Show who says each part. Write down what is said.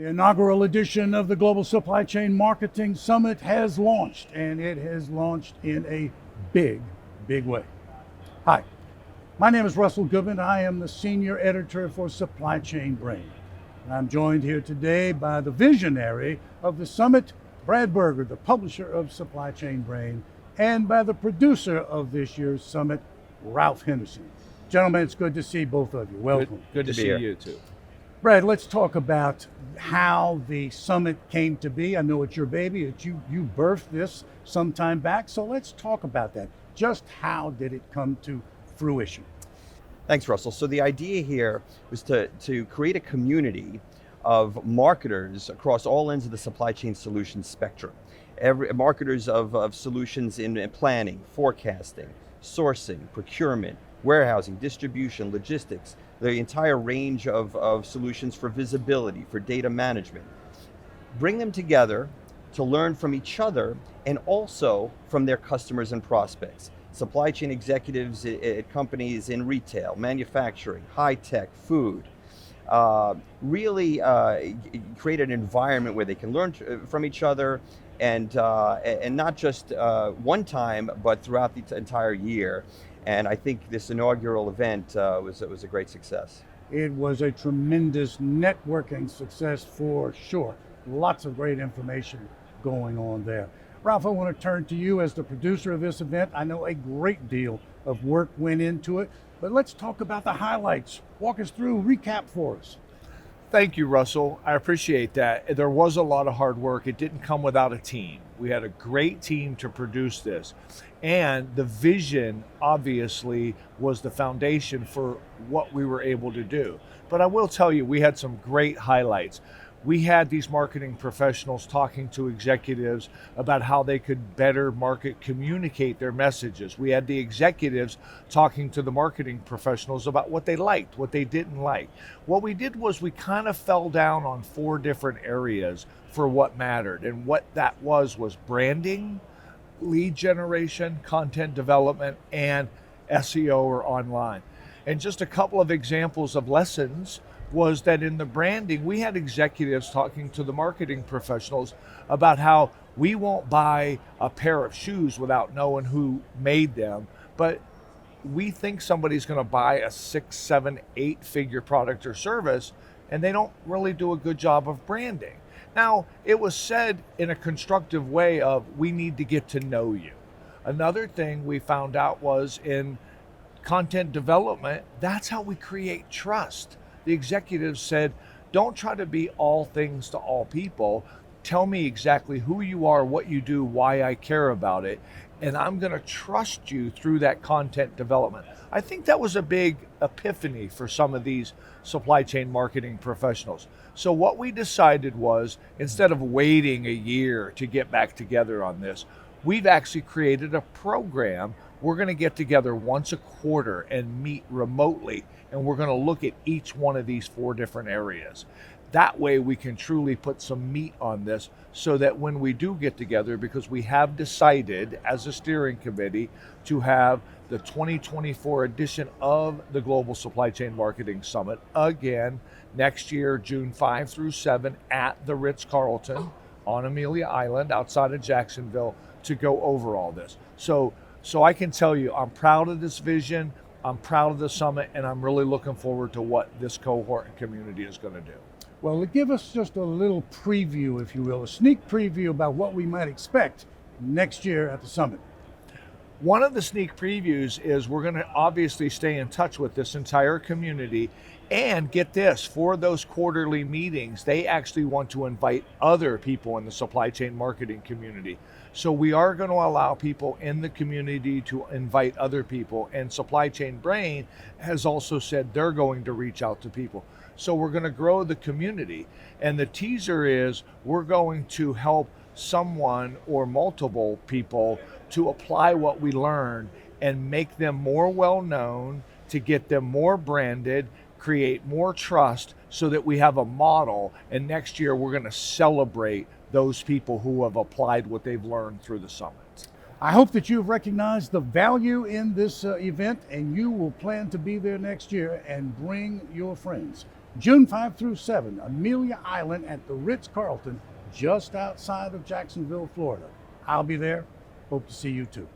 Speaker 1: inaugural edition of the Global Supply Chain Marketing Summit has launched, and it has launched in a big, big way. Hi, my name is Russell Goodman. I am the Senior Editor for Supply Chain Brain. And I'm joined here today by the visionary of the summit, Brad Berger, the publisher of Supply Chain Brain, and by the producer of this year's summit, Ralph Henderson. Gentlemen, it's good to see both of you. Welcome.
Speaker 2: Good to see you too.
Speaker 1: Brad, let's talk about how the summit came to be. I know it's your baby. You birthed this some time back, so let's talk about that. Just how did it come to fruition?
Speaker 2: Thanks, Russell. So the idea here was to create a community of marketers across all ends of the supply chain solutions spectrum. Marketers of solutions in planning, forecasting, sourcing, procurement, warehousing, distribution, logistics, the entire range of solutions for visibility, for data management. Bring them together to learn from each other and also from their customers and prospects. Supply chain executives at companies in retail, manufacturing, high tech, food. Really create an environment where they can learn from each other and not just one time, but throughout the entire year. And I think this inaugural event was a great success.
Speaker 1: It was a tremendous networking success for sure. Lots of great information going on there. Ralph, I want to turn to you as the producer of this event. I know a great deal of work went into it, but let's talk about the highlights. Walk us through, recap for us.
Speaker 3: Thank you, Russell. I appreciate that. There was a lot of hard work. It didn't come without a team. We had a great team to produce this. And the vision, obviously, was the foundation for what we were able to do. But I will tell you, we had some great highlights. We had these marketing professionals talking to executives about how they could better communicate their messages. We had the executives talking to the marketing professionals about what they liked, what they didn't like. What we did was we kind of fell down on 4 different areas for what mattered. And what that was branding, lead generation, content development, and SEO or online. And just a couple of examples of lessons was that in the branding, we had executives talking to the marketing professionals about how we won't buy a pair of shoes without knowing who made them, but we think somebody's going to buy a 6, 7, 8-figure product or service, and they don't really do a good job of branding. Now, it was said in a constructive way of, we need to get to know you. Another thing we found out was in content development, that's how we create trust. The executives said, don't try to be all things to all people. Tell me exactly who you are, what you do, why I care about it, and I'm going to trust you through that content development. I think that was a big epiphany for some of these supply chain marketing professionals. So what we decided was, instead of waiting a year to get back together on this, we've actually created a program. We're going to get together once a quarter and meet remotely, and we're going to look at each one of these 4 different areas. That way we can truly put some meat on this so that when we do get together, because we have decided as a steering committee to have the 2024 edition of the Global Supply Chain Marketing Summit again next year, June 5 through 7 at the Ritz-Carlton on Amelia Island outside of Jacksonville to go over all this. So I can tell you, I'm proud of this vision, I'm proud of the summit, and I'm really looking forward to what this cohort and community is going to do.
Speaker 1: Well, give us just a little preview, if you will, a sneak preview about what we might expect next year at the summit.
Speaker 3: One of the sneak previews is we're going to obviously stay in touch with this entire community, and get this, for those quarterly meetings, they actually want to invite other people in the supply chain marketing community. So we are going to allow people in the community to invite other people, and Supply Chain Brain has also said they're going to reach out to people. So we're going to grow the community, and the teaser is we're going to help someone or multiple people to apply what we learned and make them more well known, to get them more branded, create more trust, so that we have a model, and next year we're going to celebrate those people who have applied what they've learned through the summit.
Speaker 1: I hope that you've recognized the value in this event, and you will plan to be there next year and bring your friends. June 5 through 7, Amelia Island at the Ritz-Carlton, just outside of Jacksonville, Florida. I'll be there. Hope to see you too.